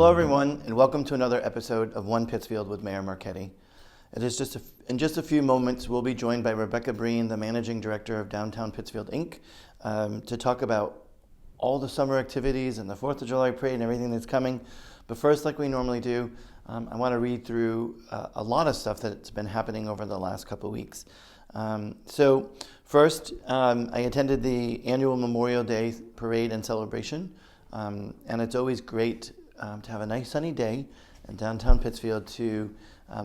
Hello, everyone, and welcome to another episode of One Pittsfield with Mayor Marchetti. It is in just a few moments, we'll be joined by Rebecca Breen, the Managing Director of Downtown Pittsfield, Inc., to talk about all the summer activities and the 4th of July parade and everything that's coming. But first, like we normally do, I want to read through a lot of stuff that's been happening over the last couple of weeks. So first, I attended the annual Memorial Day parade and celebration, and it's always great to have a nice sunny day in downtown Pittsfield to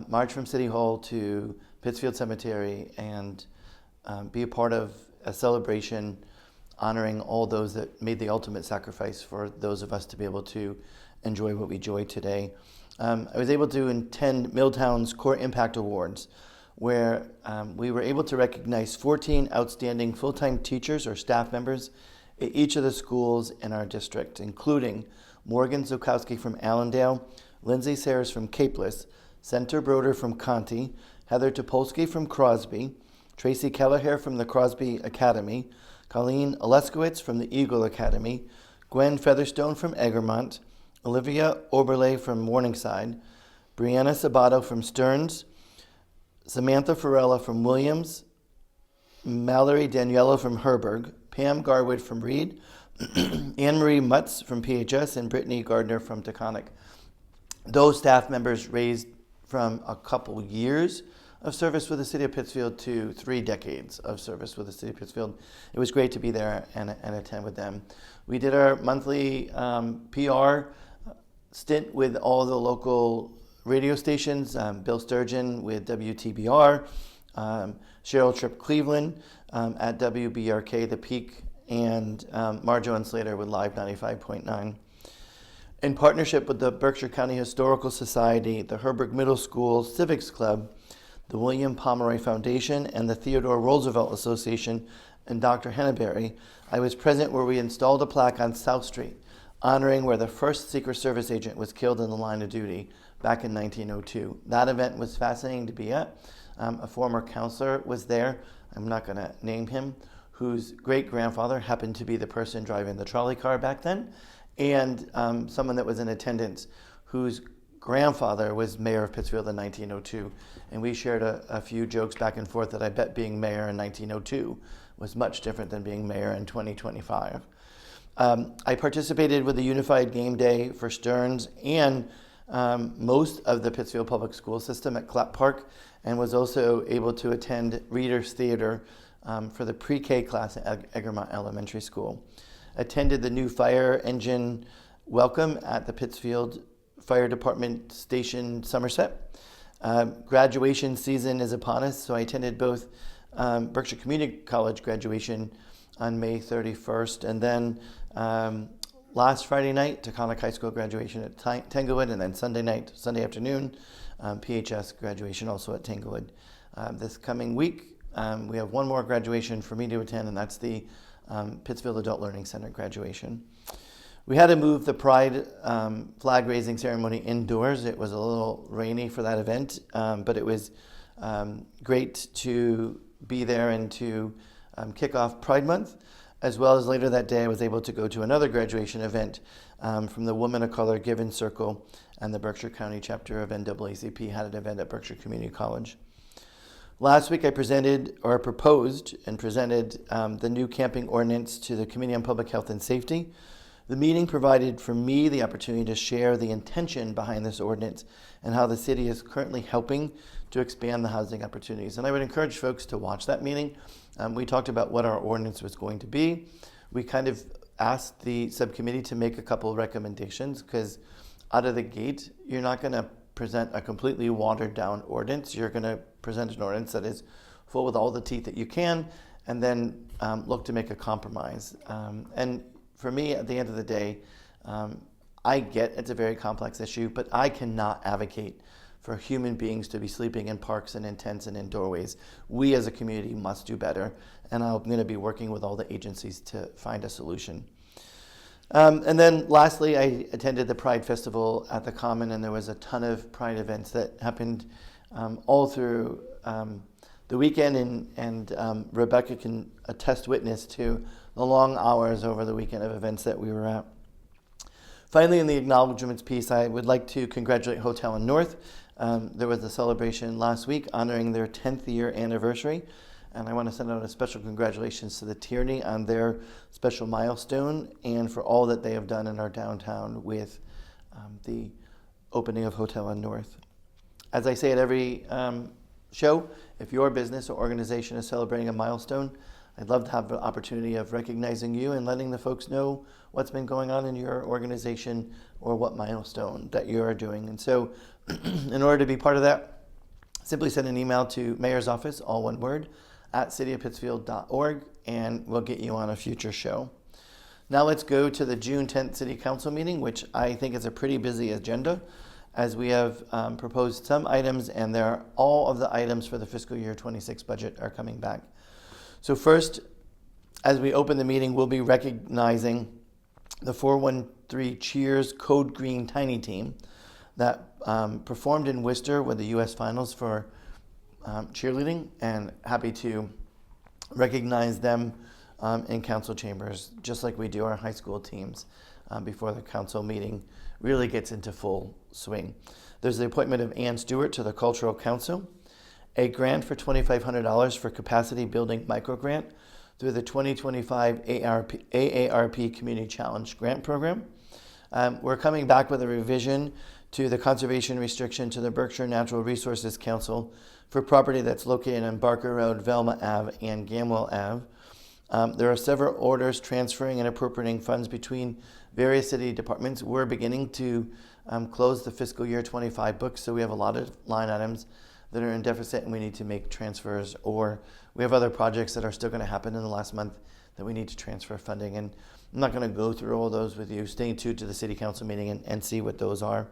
march from City Hall to Pittsfield Cemetery and be a part of a celebration honoring all those that made the ultimate sacrifice for those of us to be able to enjoy what we enjoy today. I was able to attend Milltown's Core Impact Awards, where we were able to recognize 14 outstanding full-time teachers or staff members at each of the schools in our district, including Morgan Zukowski from Allendale, Lindsay Sayers from Capeless, Center Broder from Conti, Heather Topolsky from Crosby, Tracy Kelleher from the Crosby Academy, Colleen Oleskowitz from the Eagle Academy, Gwen Featherstone from Egremont, Olivia Oberle from Morningside, Brianna Sabato from Stearns, Samantha Farella from Williams, Mallory Daniello from Herberg, Pam Garwood from Reed, Anne-Marie Mutz from PHS, and Brittany Gardner from Taconic. Those staff members raised from a couple years of service with the City of Pittsfield to 3 decades of service with the City of Pittsfield. It was great to be there and attend with them. We did our monthly PR stint with all the local radio stations, Bill Sturgeon with WTBR, Cheryl Tripp Cleveland at WBRK, The Peak, and Marjo and Slater with Live 95.9. In partnership with the Berkshire County Historical Society, the Herberg Middle School Civics Club, the William Pomeroy Foundation, and the Theodore Roosevelt Association, and Dr. Henneberry, I was present where we installed a plaque on South Street, honoring where the first Secret Service agent was killed in the line of duty back in 1902. That event was fascinating to be at. A former counselor was there, I'm not going to name him, whose great-grandfather happened to be the person driving the trolley car back then, and someone that was in attendance whose grandfather was mayor of Pittsfield in 1902. And we shared a few jokes back and forth that I bet being mayor in 1902 was much different than being mayor in 2025. I participated with the Unified Game Day for Stearns and most of the Pittsfield Public School System at Clapp Park, and was also able to attend Reader's Theater for the pre-K class at Egremont Elementary School. Attended the new fire engine welcome at the Pittsfield Fire Department Station, Somerset. Graduation season is upon us, so I attended both Berkshire Community College graduation on May 31st, and then last Friday night, Taconic High School graduation at Tanglewood, and then Sunday afternoon, PHS graduation also at Tanglewood. This coming week, we have one more graduation for me to attend, and that's the Pittsfield Adult Learning Center graduation. We had to move the Pride flag raising ceremony indoors. It was a little rainy for that event, but it was great to be there and to kick off Pride Month, as well as later that day I was able to go to another graduation event from the Women of Color Given Circle, and the Berkshire County chapter of NAACP had an event at Berkshire Community College. Last week I proposed and presented the new camping ordinance to the Committee on Public Health and Safety. The meeting provided for me the opportunity to share the intention behind this ordinance and how the city is currently helping to expand the housing opportunities. And I would encourage folks to watch that meeting. We talked about what our ordinance was going to be. We kind of asked the subcommittee to make a couple of recommendations, because out of the gate, you're not going to present a completely watered down ordinance. You're going to present an ordinance that is full with all the teeth that you can, and then look to make a compromise. And for me, at the end of the day, I get it's a very complex issue, but I cannot advocate for human beings to be sleeping in parks and in tents and in doorways. We as a community must do better, and I'm going to be working with all the agencies to find a solution. And then lastly, I attended the Pride Festival at the Common, and there was a ton of Pride events that happened all through the weekend, and Rebecca can attest witness to the long hours over the weekend of events that we were at. Finally, in the acknowledgements piece, I would like to congratulate Hotel and North. There was a celebration last week honoring their 10th year anniversary, and I want to send out a special congratulations to the Tierney on their special milestone and for all that they have done in our downtown with the opening of Hotel and North. As I say at every show, if your business or organization is celebrating a milestone, I'd love to have the opportunity of recognizing you and letting the folks know what's been going on in your organization or what milestone that you are doing. And so in order to be part of that, simply send an email to Mayor's Office, all one word, at cityofpittsfield.org, and we'll get you on a future show. Now let's go to the June 10th City Council meeting, which I think is a pretty busy agenda, as we have proposed some items, and all of the items for the fiscal year 26 budget are coming back. So first, as we open the meeting, we'll be recognizing the 413 Cheers Code Green Tiny Team that performed in Worcester with the U.S. Finals for cheerleading, and happy to recognize them in council chambers, just like we do our high school teams before the council meeting really gets into full swing. There's the appointment of Ann Stewart to the Cultural Council, a grant for $2,500 for capacity building microgrant through the 2025 AARP Community Challenge Grant Program. We're coming back with a revision to the conservation restriction to the Berkshire Natural Resources Council for property that's located on Barker Road, Velma Ave, and Gamwell Ave. There are several orders transferring and appropriating funds between various city departments. We're beginning to close the fiscal year 25 books, so we have a lot of line items that are in deficit and we need to make transfers, or we have other projects that are still going to happen in the last month that we need to transfer funding. And I'm not going to go through all those with you. Stay tuned to the City Council meeting and see what those are.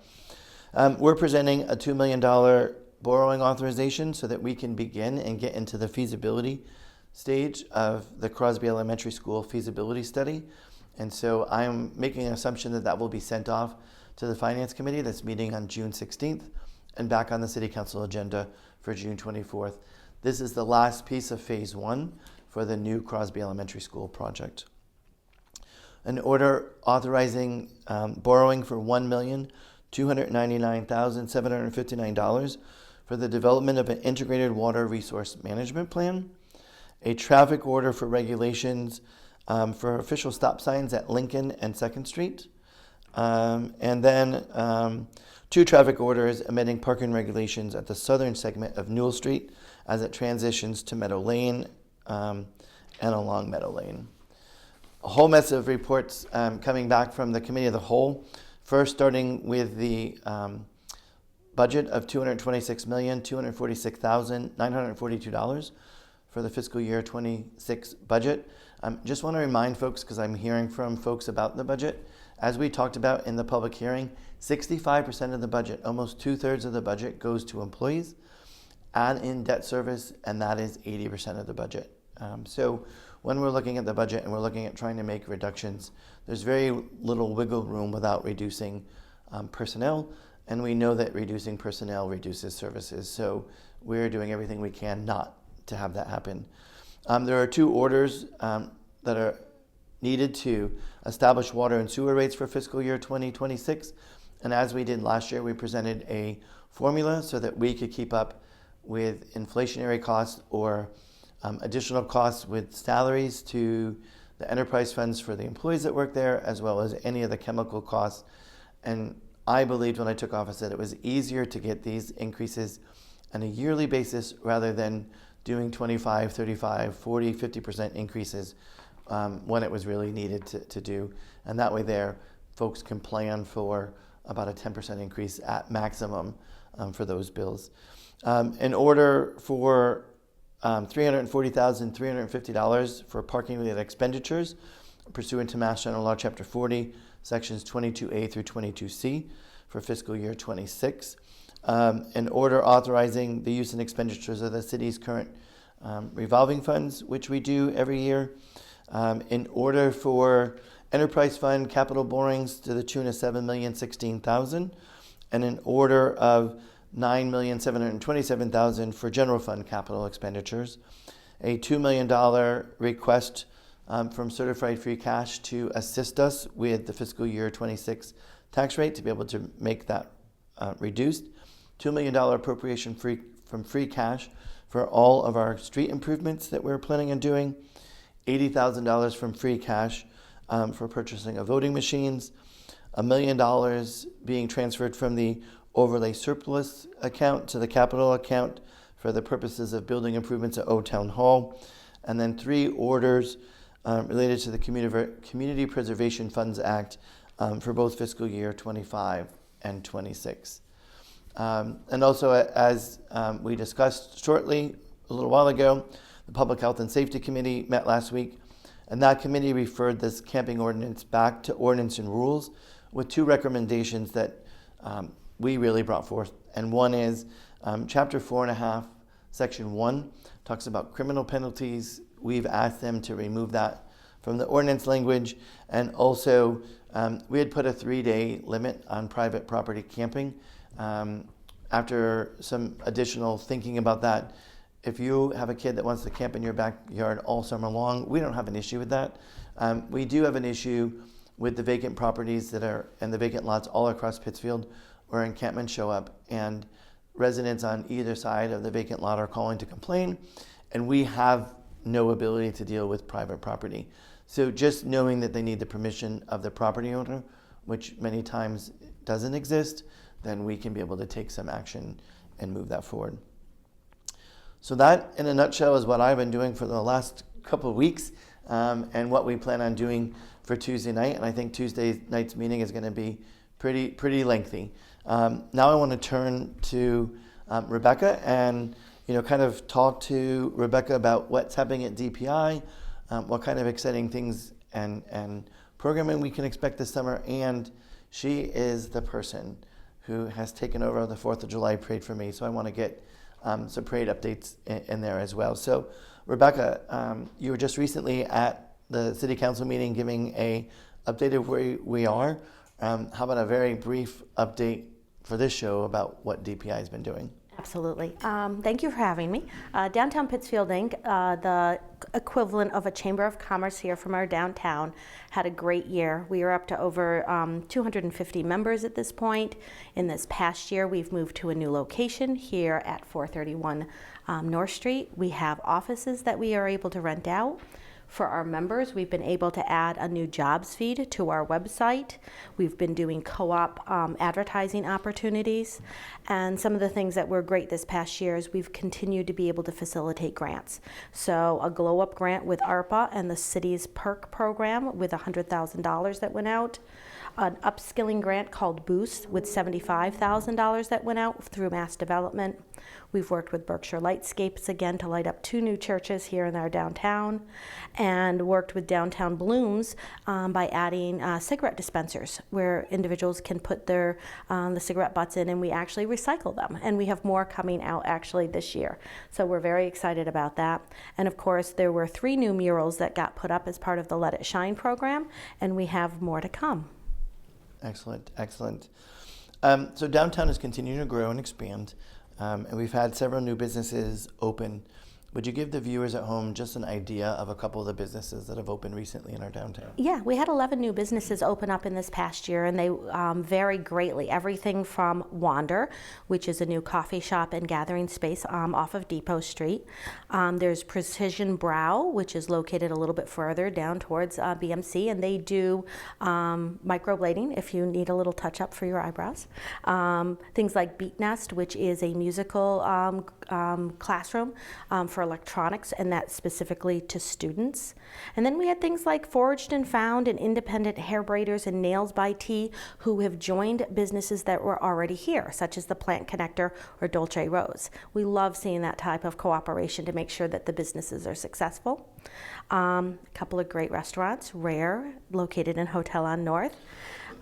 We're presenting a $2 million borrowing authorization so that we can begin and get into the feasibility stage of the Crosby Elementary School feasibility study. And so I'm making an assumption that that will be sent off to the Finance Committee that's meeting on June 16th and back on the City Council agenda for June 24th. This is the last piece of phase 1 for the new Crosby Elementary School project. An order authorizing borrowing for $1,299,759 for the development of an integrated water resource management plan, a traffic order for regulations for official stop signs at Lincoln and 2nd Street, and then 2 traffic orders amending parking regulations at the southern segment of Newell Street as it transitions to Meadow Lane and along Meadow Lane. A whole mess of reports coming back from the Committee of the Whole. First, starting with the budget of $226,246,942 for the fiscal year 26 budget. Just want to remind folks, because I'm hearing from folks about the budget, as we talked about in the public hearing, 65% of the budget, almost 2/3 of the budget, goes to employees and in debt service, and that is 80% of the budget. So when we're looking at the budget and we're looking at trying to make reductions, there's very little wiggle room without reducing personnel, and we know that reducing personnel reduces services. So we're doing everything we can not to have that happen. There are 2 orders that are needed to establish water and sewer rates for fiscal year 2026. And as we did last year, we presented a formula so that we could keep up with inflationary costs or additional costs with salaries to the enterprise funds for the employees that work there, as well as any of the chemical costs. And I believed when I took office that it was easier to get these increases on a yearly basis rather than doing 25, 35, 40, 50% increases when it was really needed to do. And that way there, folks can plan for about a 10% increase at maximum for those bills. In order for $340,350 for parking-related expenditures pursuant to Mass General Law, Chapter 40, Sections 22A through 22C for fiscal year 26. An order authorizing the use and expenditures of the city's current revolving funds, which we do every year. In order for enterprise fund capital borrowings to the tune of $7,016,000, and an order of $9,727,000 for general fund capital expenditures. A $2 million request from certified free cash to assist us with the fiscal year 26 tax rate to be able to make that reduced. $2 million appropriation from free cash for all of our street improvements that we're planning on doing. $80,000 from free cash for purchasing of voting machines. $1 million being transferred from the overlay surplus account to the capital account for the purposes of building improvements at Old Town Hall. And then 3 orders related to the Community Preservation Funds Act for both fiscal year 25 and 26. And also, as we discussed shortly a little while ago, the Public Health and Safety Committee met last week, and that committee referred this camping ordinance back to Ordinance and Rules with 2 recommendations that we really brought forth. And one is Chapter 4.5, Section 1 talks about criminal penalties. We've asked them to remove that from the ordinance language, and also we had put a 3-day limit on private property camping. After some additional thinking about that, if you have a kid that wants to camp in your backyard all summer long, we don't have an issue with that. We do have an issue with the vacant properties that are and the vacant lots all across Pittsfield where encampments show up, and residents on either side of the vacant lot are calling to complain, and we have no ability to deal with private property. So just knowing that they need the permission of the property owner, which many times doesn't exist, then we can be able to take some action and move that forward. So that, in a nutshell, is what I've been doing for the last couple of weeks, and what we plan on doing for Tuesday night. And I think Tuesday night's meeting is going to be pretty lengthy. Now I want to turn to Rebecca and kind of talk to Rebecca about what's happening at DPI, what kind of exciting things and programming we can expect this summer. And she is the person who has taken over the 4th of July parade for me. So I want to get some parade updates in there as well. So Rebecca, you were just recently at the City Council meeting giving a update of where we are. How about a very brief update for this show about what DPI has been doing? Absolutely. Thank you for having me. Downtown Pittsfield Inc., the equivalent of a Chamber of Commerce here from our downtown, had a great year. We are up to over 250 members at this point. In this past year, we've moved to a new location here at 431 North Street. We have offices that we are able to rent out. For our members, we've been able to add a new jobs feed to our website. We've been doing co-op advertising opportunities. And some of the things that were great this past year is we've continued to be able to facilitate grants. So a Glow Up grant with ARPA and the city's PERK program with $100,000 that went out. An upskilling grant called Boost with $75,000 that went out through Mass Development. We've worked with Berkshire Lightscapes again to light up 2 new churches here in our downtown, and worked with Downtown Blooms by adding cigarette dispensers where individuals can put their the cigarette butts in, and we actually recycle them. And we have more coming out actually this year. So we're very excited about that. And of course, there were 3 new murals that got put up as part of the Let It Shine program, and we have more to come. Excellent. So downtown is continuing to grow and expand, and we've had several new businesses open. Would you give the viewers at home just an idea of a couple of the businesses that have opened recently in our downtown? Yeah, we had 11 new businesses open up in this past year, and they vary greatly. Everything from Wander, which is a new coffee shop and gathering space off of Depot Street. There's Precision Brow, which is located a little bit further down towards BMC, and they do microblading if you need a little touch-up for your eyebrows. Things like Beat Nest, which is a musical classroom for electronics, and that's specifically to students. And then we had things like Forged and Found and Independent Hair Braiders and Nails by T, who have joined businesses that were already here, such as the Plant Connector or Dolce Rose. We love seeing that type of cooperation to make sure that the businesses are successful. A couple of great restaurants, Rare, located in Hotel on North.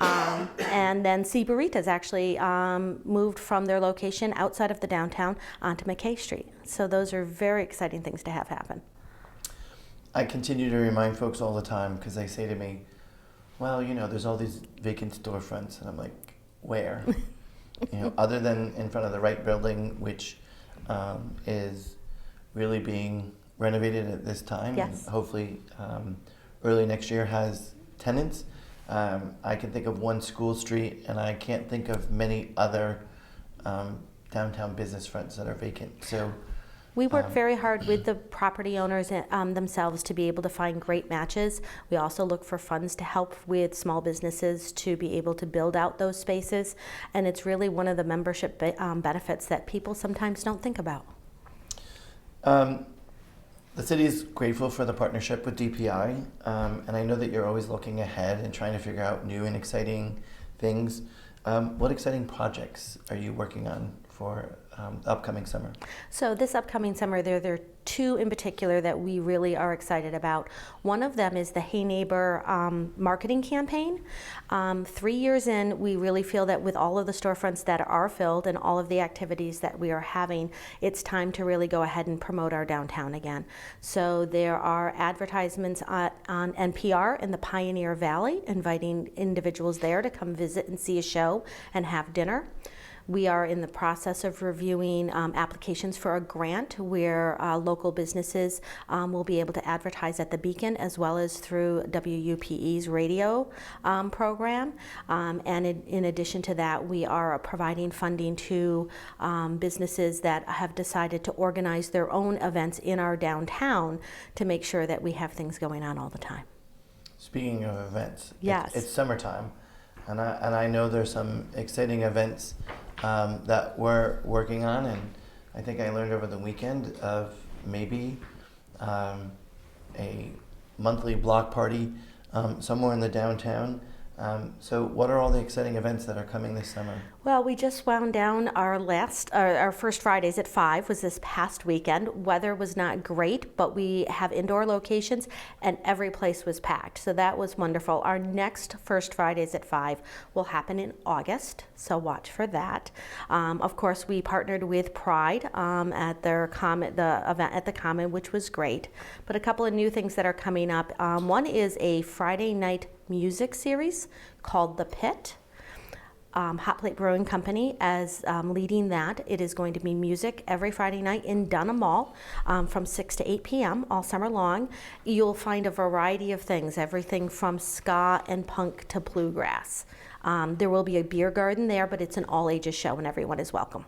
And then C Burritas actually moved from their location outside of the downtown onto McKay Street. So those are very exciting things to have happen. I continue to remind folks all the time because they say to me, well, there's all these vacant storefronts. And I'm like, where? Other than in front of the right building, which is really being renovated at this time. Yes. And hopefully early next year has tenants. I can think of one School Street, and I can't think of many other downtown business fronts that are vacant. So we work very hard with the property owners themselves to be able to find great matches. We also look for funds to help with small businesses to be able to build out those spaces. And it's really one of the membership benefits that people sometimes don't think about. The city is grateful for the partnership with DPI, and I know that you're always looking ahead and trying to figure out new and exciting things. What exciting projects are you working on for the upcoming summer? So this upcoming summer, there are two in particular that we really are excited about. One of them is the Hey Neighbor marketing campaign. 3 years in, we really feel that with all of the storefronts that are filled and all of the activities that we are having, it's time to really go ahead and promote our downtown again. So there are advertisements on NPR in the Pioneer Valley, inviting individuals there to come visit and see a show and have dinner. We are in the process of reviewing applications for a grant where local businesses will be able to advertise at the Beacon as well as through WUPE's radio program. And in addition to that, we are providing funding to businesses that have decided to organize their own events in our downtown to make sure that we have things going on all the time. Speaking of events, yes, it's summertime, and I know there's some exciting events that we're working on, and I think I learned over the weekend of maybe a monthly block party somewhere in the downtown. So what are all the exciting events that are coming this summer? Well, we just wound down our first Fridays at 5 was this past weekend. Weather was not great, but we have indoor locations and every place was packed. So that was wonderful. Our next first Fridays at 5 will happen in August, so watch for that. Of course, we partnered with Pride at the event at the Common, which was great. But a couple of new things that are coming up. One is a Friday night music series called The Pit. Hot Plate Brewing Company as leading that. It is going to be music every Friday night in Dunham Mall from 6 to 8 p.m. all summer long. You'll find a variety of things, everything from ska and punk to bluegrass. There will be a beer garden there, but it's an all-ages show and everyone is welcome.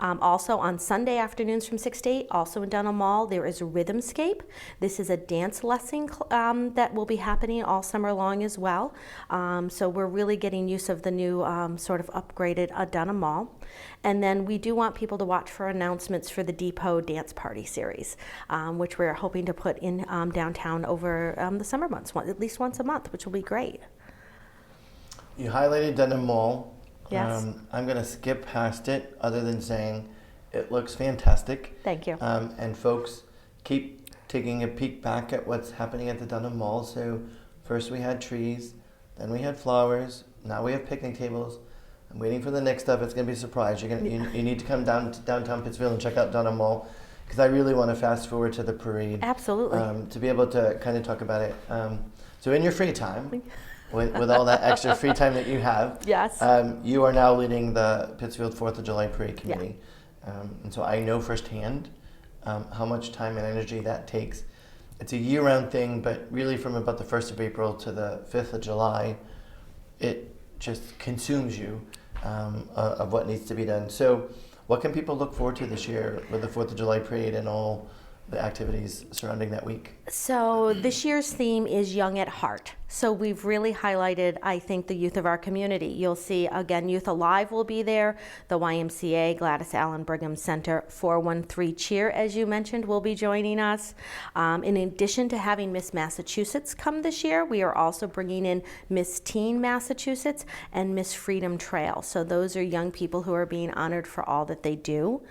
Also on Sunday afternoons from 6 to 8, also in Dunham Mall, there is Rhythmscape. This is a dance lesson that will be happening all summer long as well. So we're really getting use of the new sort of upgraded Dunham Mall. And then we do want people to watch for announcements for the Depot Dance Party series, which we're hoping to put in downtown over the summer months, at least once a month, which will be great. You highlighted Dunham Mall. Yes. I'm going to skip past it other than saying it looks fantastic. Thank you. And folks, keep taking a peek back at what's happening at the Dunham Mall. So first we had trees, then we had flowers, now we have picnic tables. I'm waiting for the next stuff. It's going to be a surprise. You need to come down to downtown Pittsfield and check out Dunham Mall, because I really want to fast forward to the parade. Absolutely. To be able to kind of talk about it. So in your free time, with all that extra free time that you have, Yes. You are now leading the Pittsfield 4th of July Parade Committee. Yeah. And so I know firsthand how much time and energy that takes. It's a year-round thing, but really from about the 1st of April to the 5th of July, it just consumes you of what needs to be done. So what can people look forward to this year with the 4th of July Parade and all the activities surrounding that week? So this year's theme is Young at Heart. So we've really highlighted, I think, the youth of our community. You'll see, again, Youth Alive will be there. The YMCA, Gladys Allen Brigham Center, 413 Cheer, as you mentioned, will be joining us. In addition to having Miss Massachusetts come this year, we are also bringing in Miss Teen Massachusetts and Miss Freedom Trail. So those are young people who are being honored for all that they do.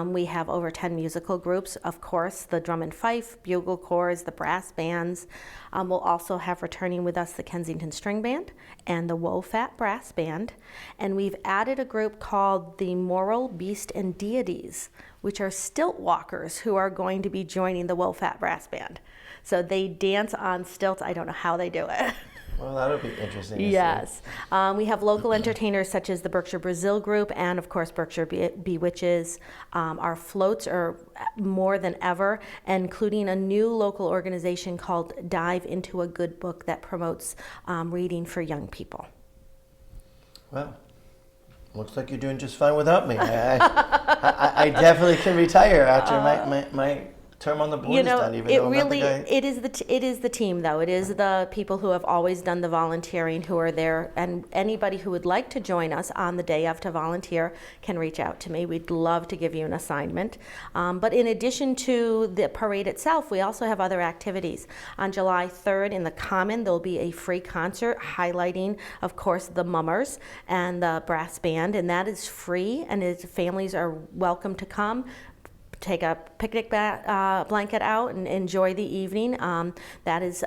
We have over 10 musical groups, of course, the drum and fife, bugle corps, the brass bands. We'll also have returning with us the Kensington String Band and the Wofat Brass Band. And we've added a group called the Moral Beast and Deities, which are stilt walkers who are going to be joining the Wofat Brass Band. So they dance on stilts. I don't know how they do it. Well, that'll be interesting to see. Yes. We have local entertainers such as the Berkshire Brazil Group and, of course, Berkshire Bewitches. Our floats are more than ever, including a new local organization called Dive Into a Good Book that promotes reading for young people. Well, looks like you're doing just fine without me. I definitely can retire after my term on the board is done, even though I'm not the guy. It is the team, though. It is the people who have always done the volunteering who are there, and anybody who would like to join us on the day of to volunteer can reach out to me. We'd love to give you an assignment. But in addition to the parade itself, we also have other activities. On July 3rd in the Common, there'll be a free concert highlighting, of course, the Mummers and the brass band, and that is free, and families are welcome to come. Take a picnic blanket out and enjoy the evening. That is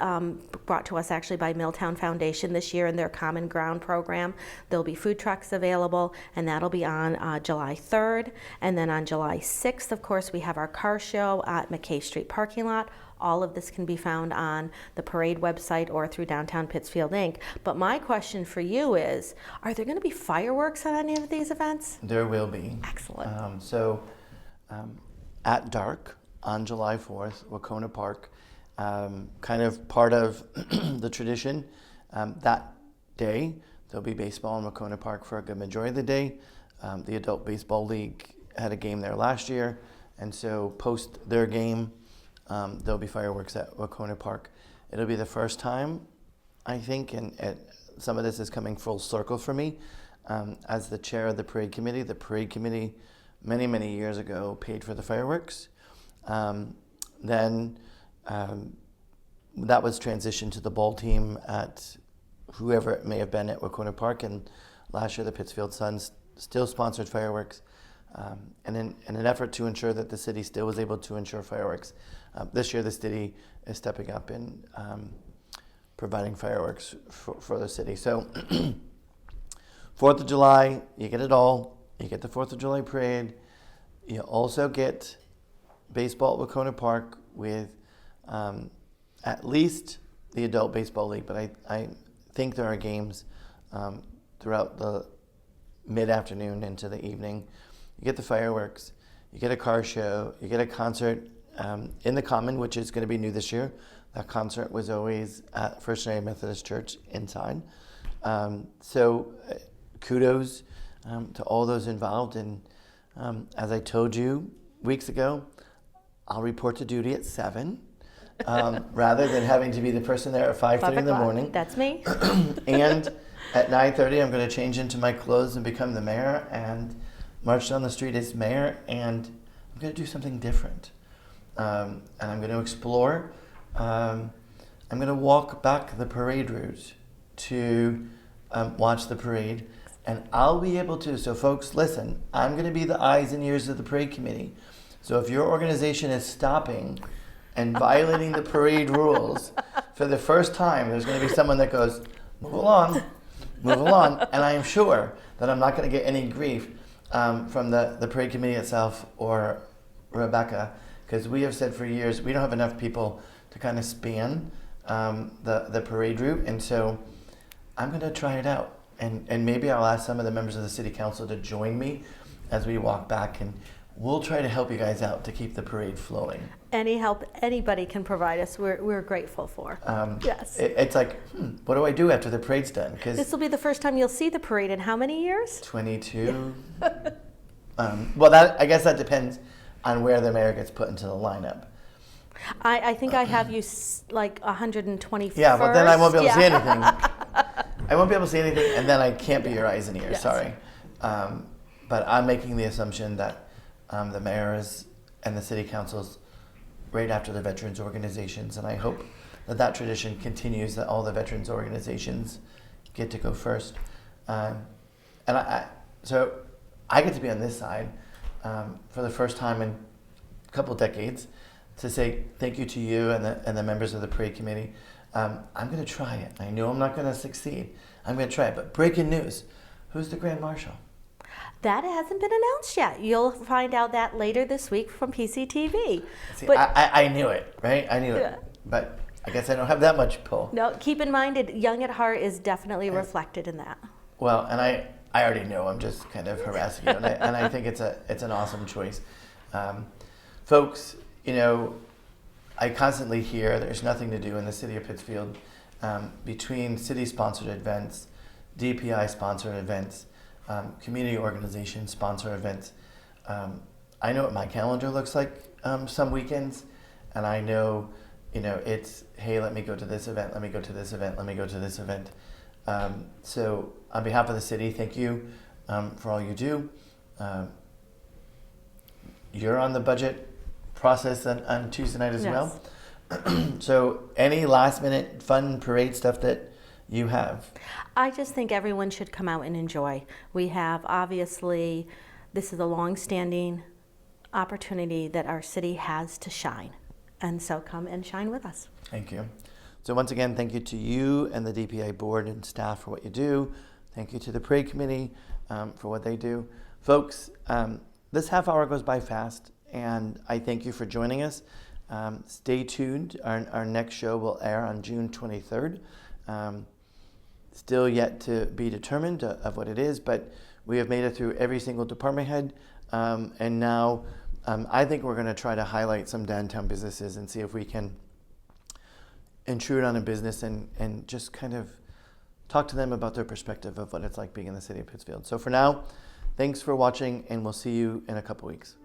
brought to us actually by Milltown Foundation this year in their Common Ground program. There'll be food trucks available, and that'll be on July 3rd. And then on July 6th, of course, we have our car show at McKay Street parking lot. All of this can be found on the parade website or through Downtown Pittsfield Inc. But my question for you is, are there going to be fireworks at any of these events? There will be. Excellent. At dark on July 4th, Wacona Park, kind of part of the tradition. That day, there'll be baseball in Wacona Park for a good majority of the day. The Adult Baseball League had a game there last year, and so post their game, there'll be fireworks at Wacona Park. It'll be the first time, I think, and some of this is coming full circle for me, as the chair of the parade committee many, many years ago paid for the fireworks. Then that was transitioned to the ball team at whoever it may have been at Wacona Park, and last year the Pittsfield Suns still sponsored fireworks. And in an effort to ensure that the city still was able to ensure fireworks, this year the city is stepping up in providing fireworks for the city. So 4th of July, you get it all. You get the 4th of July parade. You also get baseball at Wacona Park with at least the Adult Baseball League, but I think there are games throughout the mid-afternoon into the evening. You get the fireworks. You get a car show. You get a concert in the Common, which is going to be new this year. That concert was always at First United Methodist Church inside. So kudos to all those involved, and as I told you weeks ago, I'll report to duty at 7 rather than having to be the person there at 5:30 in the morning. That's me. And at 9:30 I'm going to change into my clothes and become the mayor and march down the street as mayor, and I'm going to do something different, and I'm going to explore. I'm going to walk back the parade route to watch the parade. And I'll be able to, so folks, listen, I'm going to be the eyes and ears of the parade committee. So if your organization is stopping and violating the parade rules for the first time, there's going to be someone that goes, move along. And I am sure that I'm not going to get any grief from the parade committee itself or Rebecca, because we have said for years, we don't have enough people to kind of span the parade route. And so I'm going to try it out. And maybe I'll ask some of the members of the city council to join me as we walk back, and we'll try to help you guys out to keep the parade flowing. Any help anybody can provide us, we're grateful for. Yes. It's like, what do I do after the parade's done? This will be the first time you'll see the parade in how many years? 22. Well, I guess that depends on where the mayor gets put into the lineup. I think I have you like 121st. Yeah, but then I won't be able to see anything. I won't be able to see anything, and then I can't be your eyes and ears. Yes. Sorry. But I'm making the assumption that the mayors and the city councils right after the veterans organizations, and I hope that tradition continues, that all the veterans organizations get to go first. So I get to be on this side for the first time in a couple decades to say thank you to you and the members of the parade committee. I'm going to try it. I know I'm not going to succeed. I'm going to try it. But breaking news, who's the Grand Marshal? That hasn't been announced yet. You'll find out that later this week from PCTV. See, but I knew it, right? I knew it. But I guess I don't have that much pull. No, keep in mind, young at heart is definitely reflected in that. Well, and I already know I'm just kind of harassing you, and I think it's an awesome choice. Folks, I constantly hear there's nothing to do in the city of Pittsfield between city-sponsored events, DPI-sponsored events, community organization-sponsored events. I know what my calendar looks like some weekends, and I know, it's, hey, let me go to this event, let me go to this event, let me go to this event. So on behalf of the city, thank you for all you do. You're on the budget process on Tuesday night as well. So any last minute fun parade stuff that you have? I just think everyone should come out and enjoy. We have, obviously, this is a long-standing opportunity that our city has to shine. And so come and shine with us. Thank you. So once again, thank you to you and the DPI board and staff for what you do. Thank you to the parade committee for what they do. Folks, this half hour goes by fast, and I thank you for joining us. Stay tuned. Our next show will air on June 23rd. Still yet to be determined of what it is, but we have made it through every single department head. And now I think we're going to try to highlight some downtown businesses and see if we can intrude on a business and just kind of talk to them about their perspective of what it's like being in the city of Pittsfield. So for now, thanks for watching, and we'll see you in a couple weeks.